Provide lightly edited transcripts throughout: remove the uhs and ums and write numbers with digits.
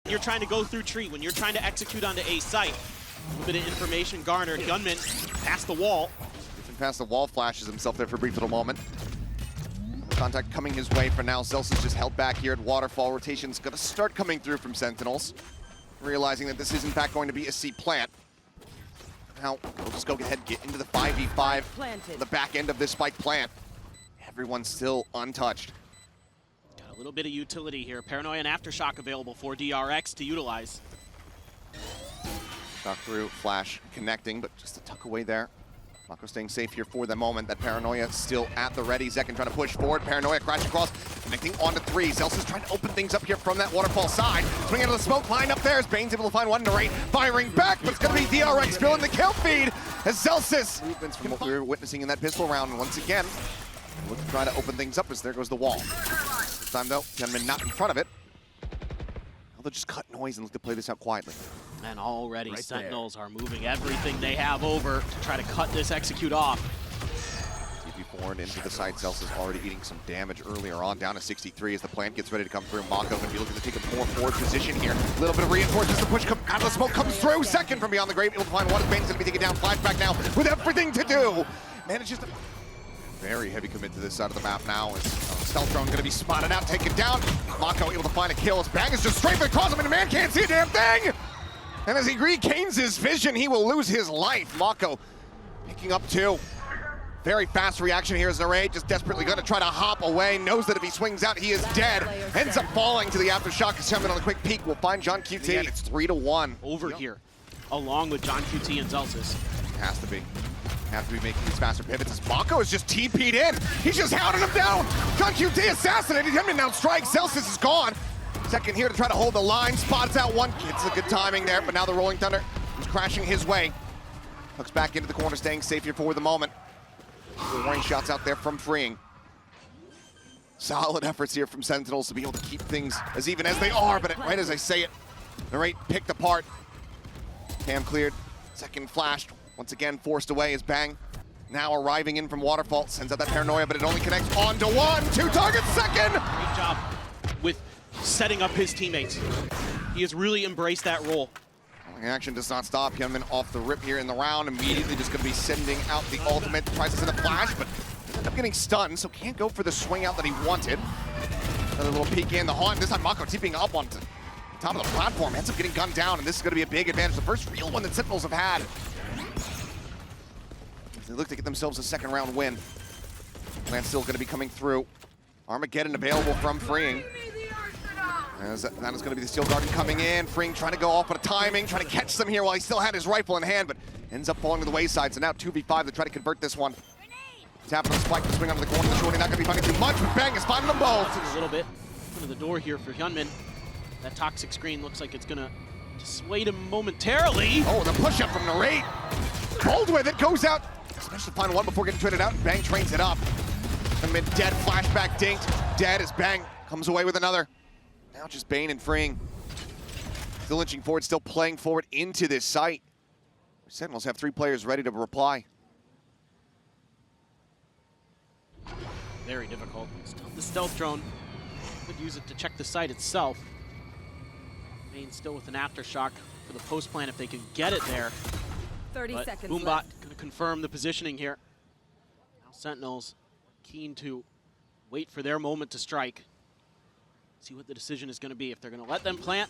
You're trying to go through tree, when you're trying to execute onto a site, a little bit of information garnered. HYUNMIN past the wall. Past the wall, flashes himself there for a brief little moment. Contact coming his way for now. Zellsis just held back here at Waterfall. Rotation's gonna start coming through from Sentinels, realizing that this is in fact going to be a C plant. Now, we'll just go ahead and get into the 5v5, the back end of this spike plant. Everyone's still untouched. Got a little bit of utility here. Paranoia and Aftershock available for DRX to utilize. Shot through, flash connecting, but just a tuck away there. MaKo staying safe here for the moment. That Paranoia still at the ready. Zekken trying to push forward. Paranoia crash across, connecting onto three. Zellsis trying to open things up here from that waterfall side. Swinging out of the smoke line up there as BeYN's able to find one to right. Firing back, but it's going to be DRX filling the kill feed as Zellsis. Movements from what we were witnessing in that pistol round. And once again, look to try to open things up as there goes the wall. This time though, HYUNMIN not in front of it. Now they'll just cut noise and look to play this out quietly. And already Sentinels are moving everything they have over to try to cut this execute off. TP forward into the side. Zellsis already eating some damage earlier on, down to 63 as the plant gets ready to come through. MaKo going to be looking to take a more forward position here. A little bit of reinforcements. The push out of the smoke comes through. Zekken from beyond the grave, able to find one. BeYN's going to be taken down. Flashback now with everything to do. Manages to... Very heavy commit to this side of the map now. As stealth drone going to be spotted out, taken down. MaKo able to find a kill. As Bang is just straight across him, and the man can't see a damn thing. And as he regains his vision, he will lose his life. MaKo picking up two. Very fast reaction here as Narray just desperately going to try to hop away. Knows that if he swings out, he is dead. Ends up falling to the aftershock. As HYUNMIN on a quick peek will find johnqt. And it's 3-1. Over here, along with johnqt and Zellsis. Has to be. Have to be making these faster pivots as MaKo is just TP'd in. He's just hounding him down. johnqt assassinated. HYUNMIN now strikes. Zellsis is gone. Zekken here to try to hold the line, spots out one. It's a good timing there, but now the Rolling Thunder is crashing his way. Hooks back into the corner, staying safe here for the moment. Warning shots out there from Freeing. Solid efforts here from Sentinels to be able to keep things as even as they are, but right as I say it, the rate picked apart. Cam cleared, Zekken flashed, once again forced away as Bang now arriving in from Waterfall, sends out that Paranoia, but it only connects onto one. Two targets, Zekken! Great job with setting up his teammates. He has really embraced that role. Action does not stop. HYUNMIN off the rip here in the round. Immediately just going to be sending out the ultimate. Tries to send a flash, but ends up getting stunned, so can't go for the swing out that he wanted. Another little peek in the haunt. This time MaKo tipping up on the top of the platform. Ends up getting gunned down, and this is going to be a big advantage. The first real one that Sentinels have had. They look to get themselves a second round win. Plan still going to be coming through. Armageddon available from Freeing. As that is going to be the Steel Guardian coming in. Freeing trying to go off on a timing, trying to catch them here while he still had his rifle in hand, but ends up falling to the wayside. So now 2v5 to try to convert this one. Tapping the spike to swing onto the corner. Shorty not going to be finding too much, but Bang is finding them both. A little bit into the door here for HYUNMIN. That toxic screen looks like it's going to dissuade him momentarily. Oh, the push up from Narray. Bold with it, goes out. Especially find one before getting traded out, and Bang trains it up. HYUNMIN dead, flashback dinked. Dead as Bang comes away with another. Now just BeYN and Freeing. Still inching forward, still playing forward into this site. Sentinels have 3 players ready to reply. Very difficult. Still the stealth drone. Could use it to check the site itself. BeYN still with an aftershock for the post plan if they can get it there. 30 seconds Boombot left. going to confirm the positioning here. Now Sentinels keen to wait for their moment to strike. See what the decision is going to be. If they're going to let them plant,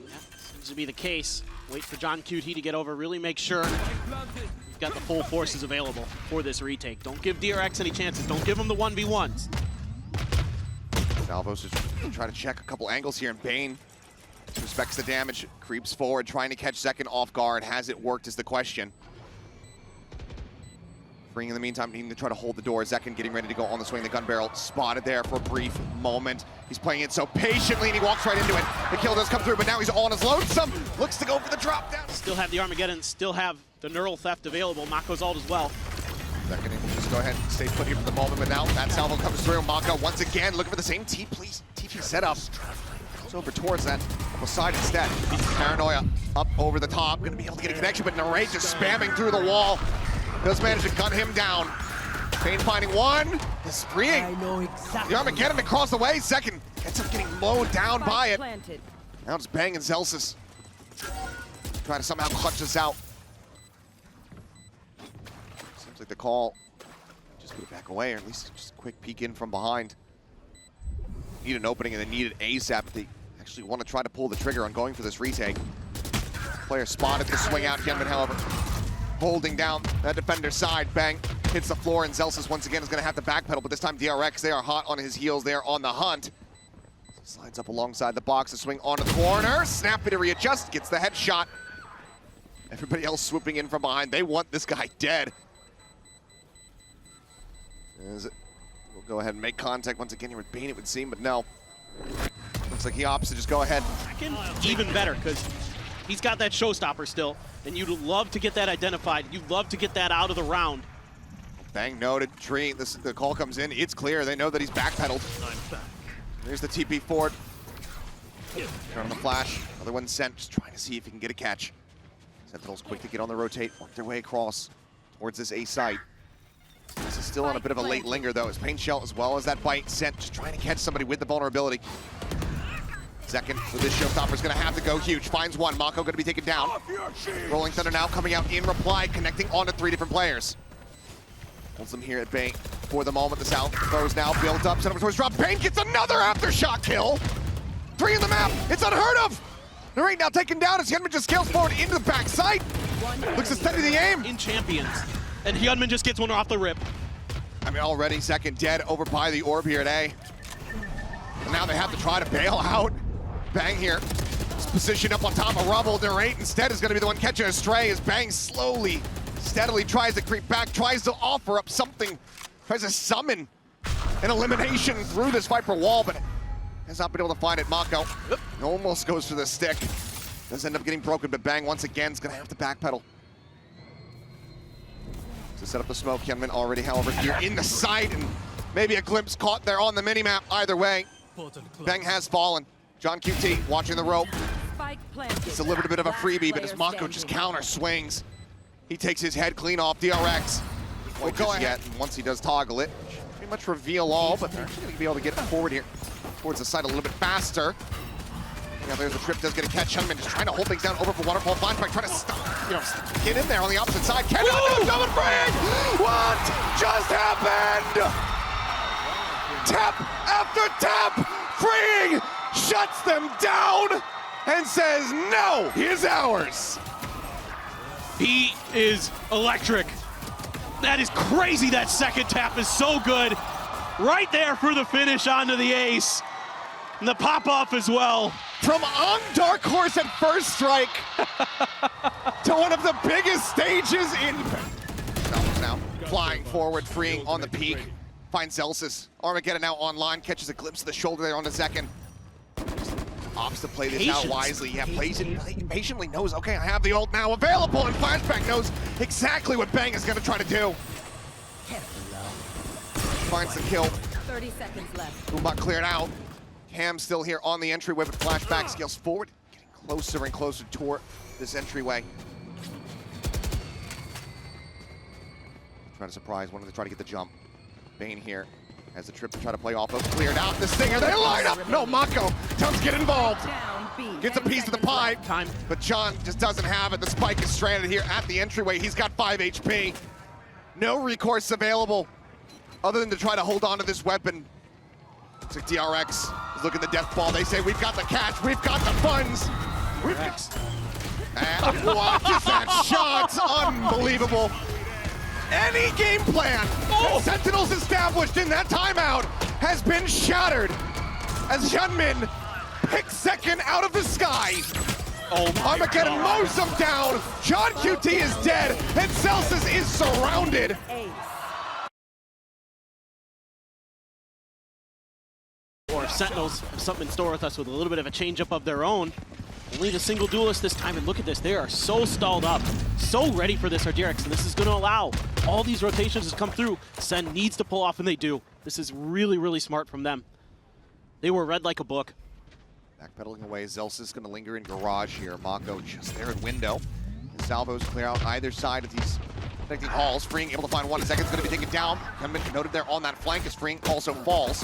that seems to be the case. Wait for johnqt to get over, really make sure you've got the full forces available for this retake. Don't give DRX any chances. Don't give them the 1v1s. Salvos is trying to check a couple angles here, and BeYN respects the damage, creeps forward, trying to catch Zekken off guard. Has it worked is the question. Freeing in the meantime, needing to try to hold the door. Zekken getting ready to go on the swing. The gun barrel spotted there for a brief moment. He's playing it so patiently, and he walks right into it. The kill does come through, but now he's on his lonesome. Looks to go for the drop down. Still have the Armageddon, still have the neural theft available. MaKo's ult as well. Zekken just go ahead and stay put here for the moment, but now that salvo comes through. MaKo once again looking for the same TP setup. Goes over towards that side instead. Paranoia up over the top. Going to be able to get a connection, but Narray just spamming through the wall. Does manage to gun him down. BeYN finding one. Is Freeing. I know exactly. The Armageddon across the way. Zekken ends up getting mowed down by it. Planted. Now it's BeYN and Zellsis. Trying to somehow clutch this out. Seems like the call. Just put it back away, or at least just a quick peek in from behind. Need an opening and they need it ASAP. They actually want to try to pull the trigger on going for this retake. Player spotted the swing out. HYUNMIN, however, holding down that defender's side. BeYN hits the floor, and Zellsis once again is going to have to backpedal, but this time DRX, they are hot on his heels. They are on the hunt. Slides up alongside the box, to swing onto the corner. Snappy to readjust, gets the headshot. Everybody else swooping in from behind. They want this guy dead. We'll go ahead and make contact once again here with BeYN, it would seem, but no. Looks like he opts to just go ahead. Even better, because he's got that showstopper still, and you'd love to get that identified. You'd love to get that out of the round. BeYN noted, Tree, the call comes in, it's clear. They know that he's backpedaled. There's the TP forward. Turn on the flash, another one sent, just trying to see if he can get a catch. Sentinels quick to get on the rotate, work their way across towards this A site. This is still on a bit of a late linger though, as Paint Shell as well as that bite sent, just trying to catch somebody with the vulnerability. Second, with this showstopper is going to have to go huge. Finds one, MaKo going to be taken down. Rolling Thunder now coming out in reply, connecting onto 3 different players. Holds them here at BeYN for the moment. The South throws now built up, sent up towards drop. BeYN gets another aftershock kill. 3 in the map, it's unheard of. Narrate now taken down as HYUNMIN just scales forward into the backside. Looks to steady the aim. In Champions, and HYUNMIN just gets one off the rip. I mean, already second dead over by the orb here at A. And now they have to try to bail out. BeYN here, positioned up on top of rubble. Narrate instead is going to be the one catching a stray as BeYN slowly, steadily tries to creep back, tries to offer up something, tries to summon an elimination through this Viper wall, but has not been able to find it. MaKo almost goes for the stick. Does end up getting broken, but BeYN once again is going to have to backpedal. To set up the smoke, HYUNMIN already, however, here in the site, and maybe a glimpse caught there on the minimap. Either way, BeYN has fallen. johnqt watching the rope. It's delivered a bit of a freebie, but as MaKo just counter swings, he takes his head clean off. DRX will go ahead, and once he does toggle it, pretty much reveal all, but they're actually going to be able to get forward here towards the side a little bit faster. Now there's the trip, does get a catch. HYUNMIN just trying to hold things down over for Waterfall. Flashback trying to stop, get in there on the opposite side. Cannot do double frag! What just happened? Tap after tap! Freeing shuts them down and says, no, he's ours. He is electric. That is crazy. That second tap is so good. Right there for the finish onto the ace. And the pop-off as well. From on Dark Horse at first strike to one of the biggest stages in... Now flying forward, freeing on the peak. Finds Zellsis. Armageddon now online, catches a glimpse of the shoulder there on the zekken. Opts to play this out wisely. Yeah, plays it, patiently knows, okay, I have the ult now available, and Flashback knows exactly what BeYN is going to try to do. Finds the kill. 30 seconds left. Umbot cleared out. Cam still here on the entryway, but Flashback scales forward, getting closer and closer toward this entryway. Trying to surprise, wanted to try to get the jump. BeYN here has the trip to try to play off of. Cleared out the stinger, they line up! No, MaKo does get involved. Gets a piece of the pie, but John just doesn't have it. The spike is stranded here at the entryway. He's got 5 HP. No recourse available other than to try to hold on to this weapon. Looks like DRX is looking at the death ball. They say, we've got the catch, we've got the funds. We've got... And what is that shot? Unbelievable. Any game plan that Sentinels established in that timeout has been shattered as HYUNMIN picks second out of the sky. Armageddon mows him down. johnqt is dead, and Zellsis is surrounded. Or if Sentinels have something in store with us with a little bit of a change-up of their own. Only the single duelist this time, and look at this. They are so stalled up, so ready for this DRX, and this is going to allow all these rotations to come through. Sen needs to pull off, and they do. This is really, really smart from them. They were read like a book. Backpedaling away, Zellsis going to linger in garage here. MaKo just there in window. The salvos clear out either side of these connecting halls. Freeing able to find one. Zekkens going to be taken down. HYUNMIN noted there on that flank as Freeing also falls.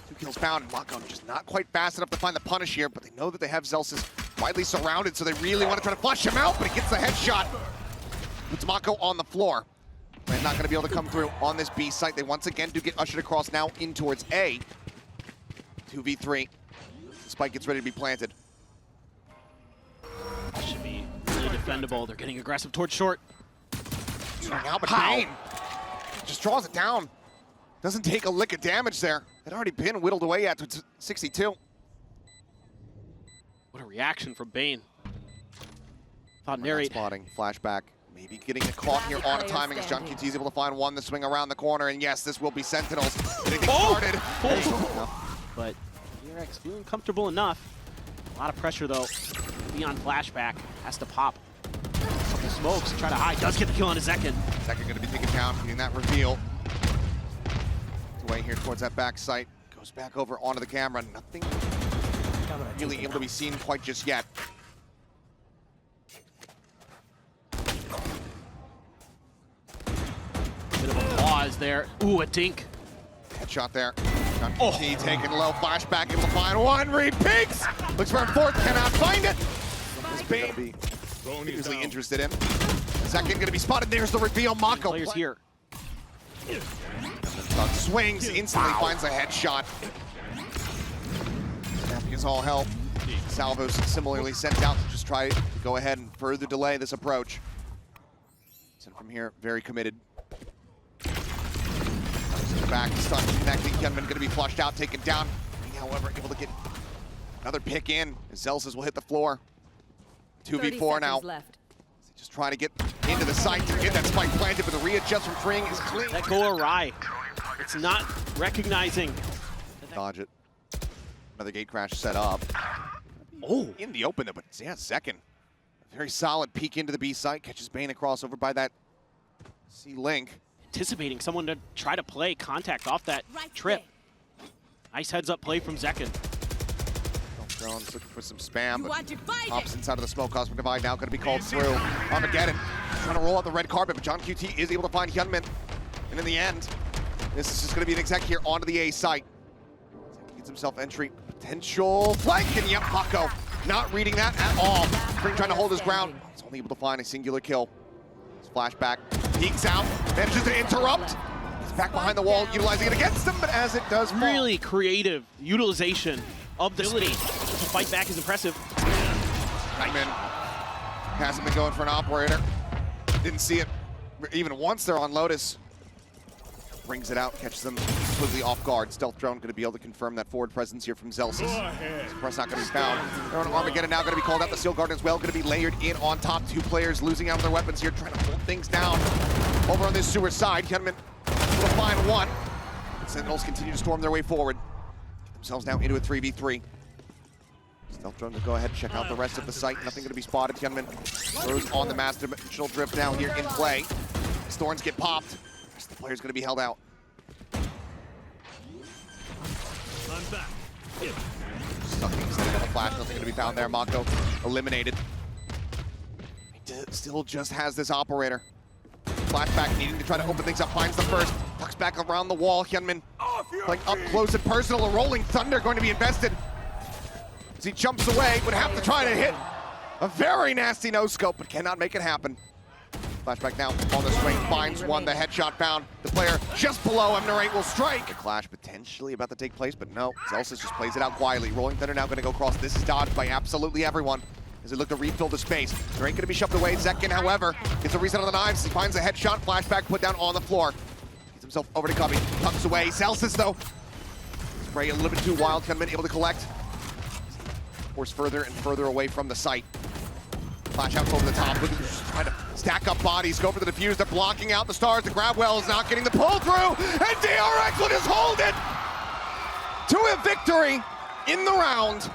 2 kills found, and MaKo just not quite fast enough to find the punish here, but they know that they have Zellsis widely surrounded, so they really want to try to flush him out, but he gets the headshot. Puts MaKo on the floor. And not going to be able to come through on this B site. They once again do get ushered across now in towards A. 2v3. The spike gets ready to be planted. This should be really defendable. They're getting aggressive towards short. Now, but BeYN just draws it down. Doesn't take a lick of damage there. It already been whittled away at 62. What a reaction from BeYN. Thought We're not narrate. spotting. Flashback. Maybe getting it caught here on timing as johnqt is able to find one to swing around the corner. And yes, this will be Sentinels getting things started. But DRX feeling comfortable enough. A lot of pressure though. Beyond Flashback has to pop. A couple smokes, try to hide. Does get the kill on his zekken. Zekken going to be taken down, getting that reveal. Away here towards that back site. Goes back over onto the camera. Nothing really able to be seen quite just yet. Bit of a pause there. Ooh, a dink. Headshot there. johnqt taking low. Flashback able to find one. Repeats. Looks for a fourth. Cannot find it. This BeYN usually interested in. Zekken going to be spotted. There's the reveal. MaKo. Players here. Swings. Instantly finds a headshot. Snappy as all hell. Salvos similarly sent out to just try to go ahead and further delay this approach. Sent from here, very committed. Back, stuck, connecting. HYUNMIN going to be flushed out, taken down. However, able to get another pick in. Zellsis will hit the floor. 2v4 now. Left. Just trying to get into the site to get that spike planted, but the readjust from freeing is clean. That go awry. It's not recognizing. Dodge it. Another gate crash set up. Oh, In the open, though, but yeah, Zekken. A very solid peek into the B site. Catches BeYN across over by that C-Link. anticipating someone to try to play contact off that trip. Nice heads-up play from Zekken. Drones looking for some spam, You but want to fight pops it? inside of the smoke. Cosmic Divide now going to be called through. Armageddon trying to roll out the red carpet, but johnqt is able to find HYUNMIN. And in the end, this is just going to be an exec here onto the A site. Gets himself entry. Potential flank, and yep, MaKo not reading that at all. Spring trying to hold his ground. He's only able to find a singular kill. His flashback peeks out, manages to interrupt. He's back behind the wall, utilizing it against him, but as it does fall. Really creative utilization of the ability to fight back is impressive. HYUNMIN hasn't been going for an operator. Didn't see it even once there on Lotus. Brings it out, catches them completely off guard. Stealth drone going to be able to confirm that forward presence here from Zellsis. Press not going to be found. Armageddon now going to be called out. The Seal Guard as well going to be layered in on top. 2 players losing out of their weapons here, trying to hold things down. Over on this sewer side, HYUNMIN will find one. Sentinels continue to storm their way forward. Get themselves now into a 3v3. Stealth drone to go ahead and check out the rest of the site. Nothing going to be spotted. HYUNMIN throws on the master dimensional drift now here in play. Thorns get popped. The player's going to be held out. Stucking, setting up a flash, nothing going to be found there. MaKo eliminated. He still just has this operator. Flashback needing to try to open things up, finds the first. Tucks back around the wall. HYUNMIN like up close and personal. A rolling thunder going to be invested. As he jumps away, would have to try to hit a very nasty no-scope, but cannot make it happen. Flashback now on the swing, finds one, the headshot found. The player just below him, narrate will strike. A clash potentially about to take place, but no, Zellsis just plays it out quietly. Rolling Thunder now gonna go across. This is dodged by absolutely everyone as they look to refill the space. Narrate gonna be shoved away. Zekken, however, gets a reset on the knives. He finds a headshot, flashback put down on the floor. Gets himself over to Cubby, tucks away. Zellsis though, spray a little bit too wild, HYUNMIN able to collect. Forced further and further away from the site. Flash out over the top, trying to stack up bodies, go for the defuse, they're blocking out the stars, the grab well is not getting the pull through, and DRX will just hold it to a victory in the round.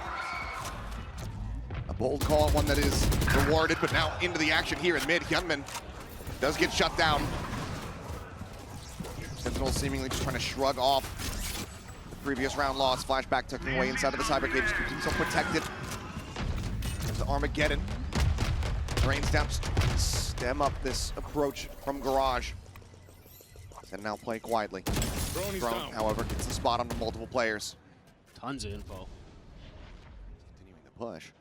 A bold call, one that is rewarded, but now into the action here in mid. HYUNMIN does get shut down. Sentinels seemingly just trying to shrug off the previous round loss. Flashback tucking away inside of the cyber cage, keeps himself protected. There's the Armageddon. Rains down, stem up this approach from Garage. And now play quietly. Drone, however, gets the spot on the multiple players. Tons of info. Continuing the push.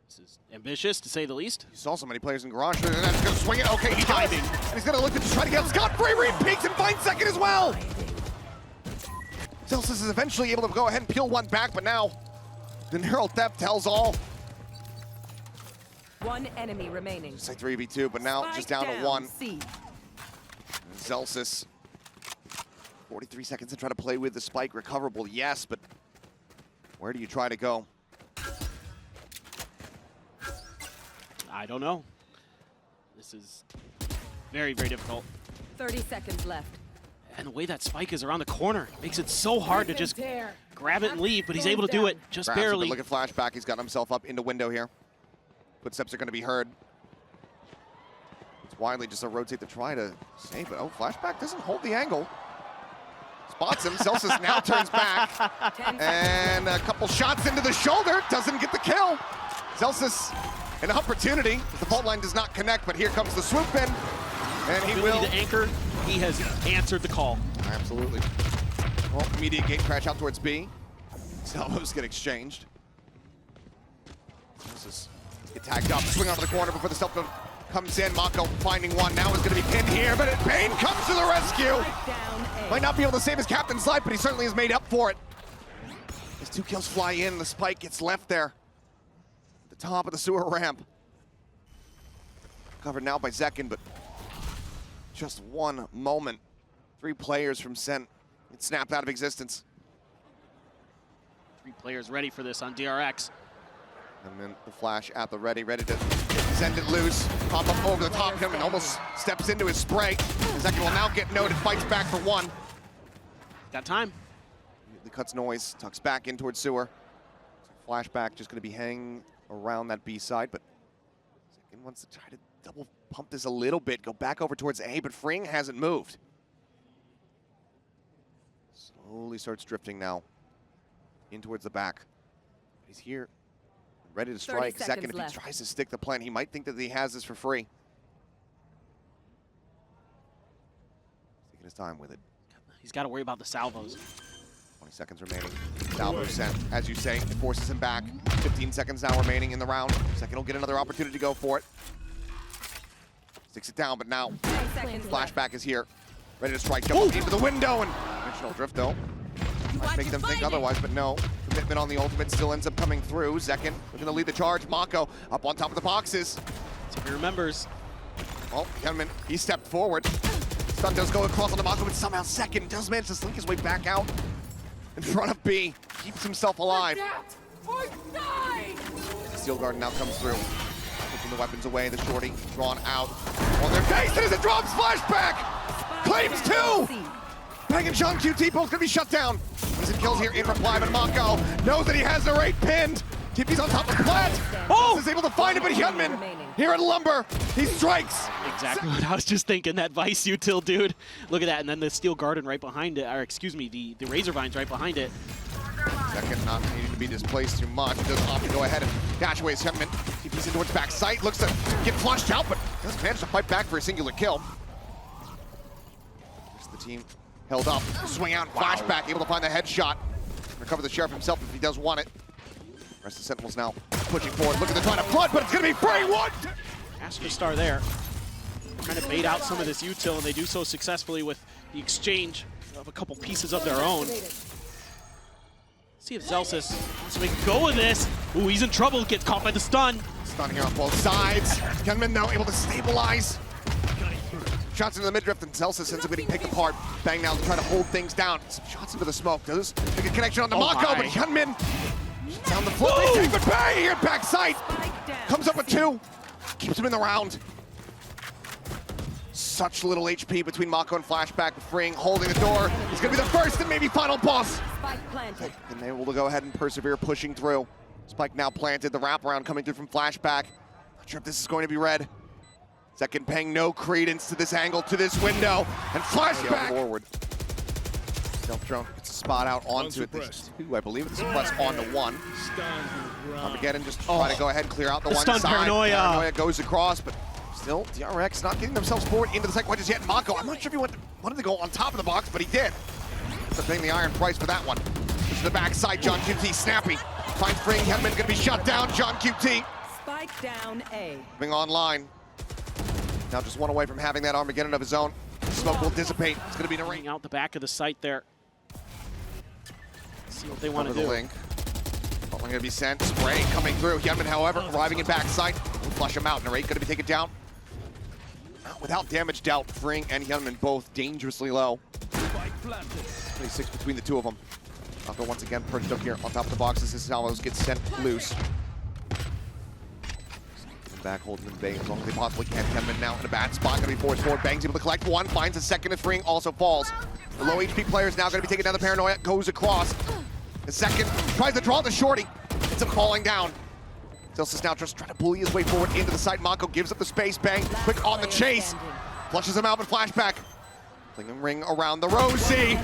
This is ambitious, to say the least. You saw so many players in garage, and that's going to swing it. Okay, he does. And he's going to look to try to get scot-free. Reed peeks and finds second as well. Zellsis is eventually able to go ahead and peel one back, but now the neural theft tells all. One enemy remaining. It's like 3v2, but now just down to one. Zellsis, 43 seconds to try to play with the spike. Recoverable, yes, but where do you try to go? I don't know. This is very, very difficult. 30 seconds left. And the way that spike is around the corner makes it so hard to just grab it and leave, but he's able to do it just Grabs it, barely. but look at Flashback. He's gotten himself up into window here. Footsteps are going to be heard. It's widely just a rotate to try to save it. Oh, Flashback doesn't hold the angle. Spots him. Zellsis now turns back. And a couple shots into the shoulder. Doesn't get the kill. Zellsis, an opportunity. The fault line does not connect, but here comes the swoop in. And he will. The anchor, he has answered the call. Absolutely. Well, immediate gate crash out towards B. Salvos get exchanged. Zellsis get tagged up, swing onto the corner before the stealth comes in. MaKo finding one, now is going to be pinned here, but BeYN comes to the rescue. Might not be able to save his captain's life, but he certainly has made up for it. His 2 kills fly in, the spike gets left there. At the top of the sewer ramp. Covered now by Zekken, but just one moment. 3 players from SEN get snapped out of existence. 3 players ready for this on DRX. And then the flash at the ready to send it loose, pop up over the top of him and almost steps into his spray. Zekken will now get noted, fights back for one. Got time. The cuts noise, tucks back in towards sewer. Flashback just gonna be hanging around that B side, but Zekken wants to try to double pump this a little bit, go back over towards A, but Fring hasn't moved. Slowly starts drifting now in towards the back. He's here. Ready to strike. Zekken, if he tries to stick the plan, he might think that he has this for free. Taking his time with it. He's got to worry about the salvos. 20 seconds remaining. Salvo sent, as you say, it forces him back. 15 seconds now remaining in the round. Zekken will get another opportunity to go for it. Sticks it down, but now Flashback is here. Ready to strike, jump into the window, and dimensional drift though. Might make them think otherwise, but no. Commitment on the ultimate still ends up coming through. Zekken looking to lead the charge. MaKo up on top of the boxes. So he remembers. Oh, HYUNMIN, he stepped forward. Stun does go across on the MaKo, but somehow Zekken does manage to slink his way back out in front of B. Keeps himself alive. Steel Guard now comes through. Taking the weapons away, the shorty drawn out on their face. And as it drops, Flashback claims 2! BeYN and johnqt both gonna be shut down. He's in kills here in reply, but MaKo knows that he has the rate pinned. TP's on top of Plat. Oh! Is able to find it, but HYUNMIN here at Lumber, he strikes. Exactly what I was just thinking, that Vice util, dude. Look at that, and then the Steel Garden right behind it, or excuse me, the Razor Vines right behind it. Zekken not needing to be displaced too much. Does opt to go ahead and dash away his HYUNMIN. TP's in towards back sight, looks to get flushed out, but doesn't manage to fight back for a singular kill. Just the team held up, swing out, Flashback, able to find the headshot. Recover the Sheriff himself if he does want it. Rest of the Sentinels now pushing forward, looking to try to flood, but it's gonna be free. One! Astrostar there, trying to bait out some of this util, and they do so successfully with the exchange of a couple pieces of their own. See if Zellsis wants to make a go of this. Ooh, he's in trouble, gets caught by the stun. Stun here on both sides. HYUNMIN though able to stabilize. Shots into the mid-drift, and Zellsis ends up getting picked apart. BeYN now to try to hold things down. Some shots into the smoke. Does make a connection on the MaKo, but HYUNMIN down the floor. But BeYN here at back sight. Comes up with 2. Keeps him in the round. Such little HP between MaKo and Flashback. Fring holding the door. He's going to be the first and maybe final boss. And they will go ahead and persevere, pushing through. Spike now planted. The wraparound coming through from Flashback. Not sure if this is going to be red. Zekken paying no credence to this angle, to this window, and Flashback forward. Stealth drone gets a spot out onto it. 2, I believe. It's a press onto 1. Armageddon just trying to go ahead and clear out the one side. Paranoia goes across, but still, DRX not getting themselves forward into the second one just yet. MaKo, I'm not sure if he wanted to go on top of the box, but he did. So paying the iron price for that one. to the backside. johnqt snappy. Finds Spring. HYUNMIN gonna be shut down. johnqt Spike down A. coming online. Now just one away from having that Armageddon of his own. Smoke will dissipate. It's gonna be in a ring. Out the back of the site there. See what they want to do. The link. Only gonna be sent. Spray coming through. HYUNMIN, however, arriving in backside. Will flush him out. Narrate gonna be taken down. Without damage dealt, Fring and HYUNMIN both dangerously low. 26 between the two of them. MaKo once again perched up here on top of the boxes. This is how those get sent loose. Back holding them BeYN as long as they possibly can. HYUNMIN now in a bad spot, gonna be forced forward. Bang's able to collect one, finds a second as Fring also falls. The low HP player is now gonna be taking down the paranoia, goes across. The second tries to draw the shorty. It's him falling down. Zellsis now just trying to bully his way forward into the side. MaKo gives up the space. BeYN quick on the chase. Flushes him out with flashback. Flinging ring around the Rosie.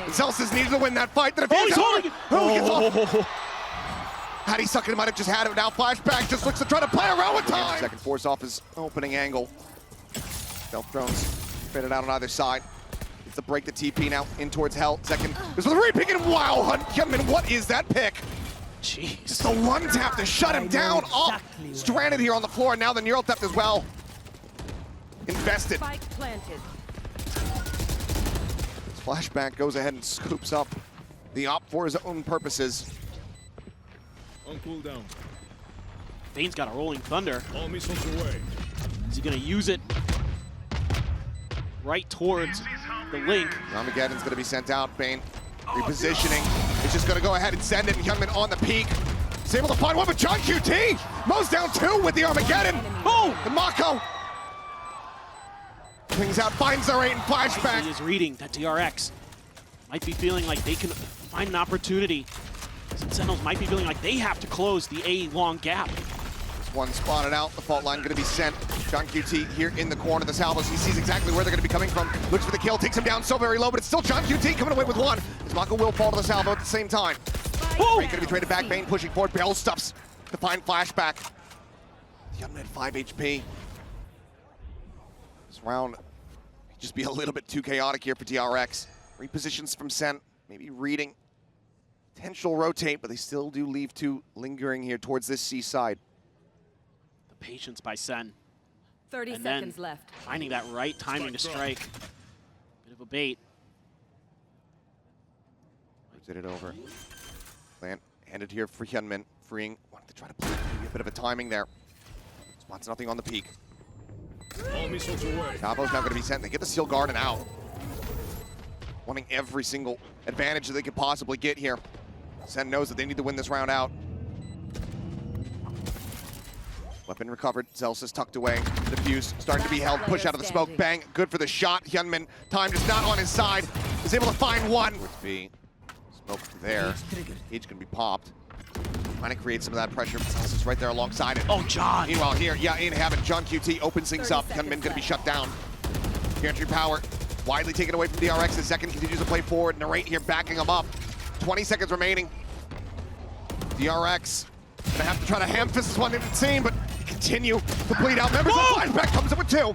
Zellsis needed to win that fight. Then He's holding it. Had he sucked it, might have just had it. Now flashback just looks to try to play around with time. Second force off his opening angle. Stealth drones fitted out on either side. It's the break the TP now in towards Hell. Second is with a re-pick and wow, HYUNMIN, what is that pick? Jeez. Just the one tap to shut him down. Oh, stranded here on the floor. Now the neural theft as well. Invested. Spike planted. Flashback goes ahead and scoops up the op for his own purposes. On cooldown. BeYN's got a rolling thunder. All missiles away. Is he gonna use it right towards the link? Armageddon's gonna be sent out. BeYN repositioning. He's just gonna go ahead and send it. HYUNMIN on the peak. He's able to find one with johnqt. Mo's down two with the Armageddon. Oh! And MaKo swings out, finds the rate and flashback. He is reading that DRX might be feeling like they can find an opportunity. Sentinels might be feeling like they have to close the A long gap. This one spotted out. The fault line gonna be sent. johnqt here in the corner of the salvos. He sees exactly where they're gonna be coming from. Looks for the kill, takes him down so very low, but it's still johnqt coming away with one. As MaKo will fall to the salvo at the same time. Rate gonna be traded back. BeYN pushing forward. Bell stuffs to find flashback. HYUNMIN at 5 HP. This round may just be a little bit too chaotic here for DRX. Repositions from SEN, maybe reading. Potential rotate, but they still do leave two lingering here towards this C side. The patience by SEN. 30 And seconds then left. finding that right timing to strike. Bit of a bait. Rotate it over. Plant handed here for HYUNMIN. Freeing, wanted to try to play maybe a bit of a timing there. Spots nothing on the peak. All missiles away. Tabo's now going to be sent. They get the Seal Garden out. Wanting every single advantage that they could possibly get here. SEN knows that they need to win this round out. Weapon recovered. Zellsis tucked away. Diffuse starting to be held. Push out of the smoke. Bang. Good for the shot. HYUNMIN, time just not on his side. Is able to find one. With B. Smoke there. Cage going to be popped. Trying to create some of that pressure. Zellsis right there alongside it. Oh, John. Meanwhile here, yeah, in habit. johnqt opens things up. HYUNMIN going to be shut down. Gantry power widely taken away from DRX. The second continues to play forward. Narrate here backing him up. 20 seconds remaining. DRX gonna have to try to ham-fist this one into the team, but continue to bleed out. Members of Flashback comes up with two.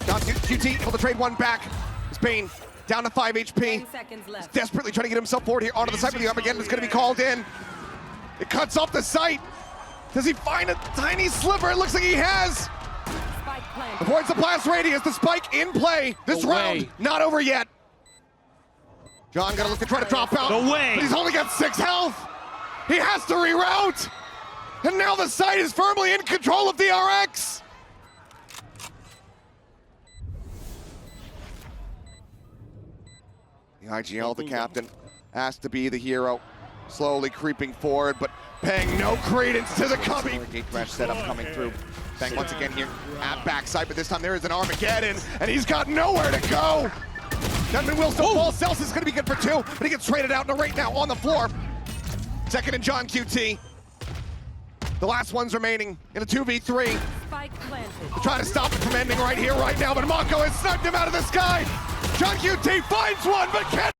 johnqt able to trade one back. It's BeYN down to 5 HP. 10 seconds left. Desperately trying to get himself forward here onto the side, but the Armageddon is gonna be called in. It cuts off the sight. Does he find a tiny sliver? It looks like he has. Spike planted. Avoids the blast radius, the spike in play. This round, not over yet. John gonna look to try to drop out. No way. But he's only got 6 health. He has to reroute. And now the site is firmly in control of DRX. The IGL, the captain, asked to be the hero. Slowly creeping forward, but paying no credence to the cubby. Gate crash setup coming through. Bang once again here at backside, but this time there is an Armageddon, and he's got nowhere to go. HYUNMIN will still fall. Zellsis is going to be good for 2, but he gets traded out right now on the floor. Second and johnqt. The last one's remaining in a 2v3. Spike planted. We're trying to stop it from ending right here, right now, but MaKo has snugged him out of the sky. johnqt finds one, but can't.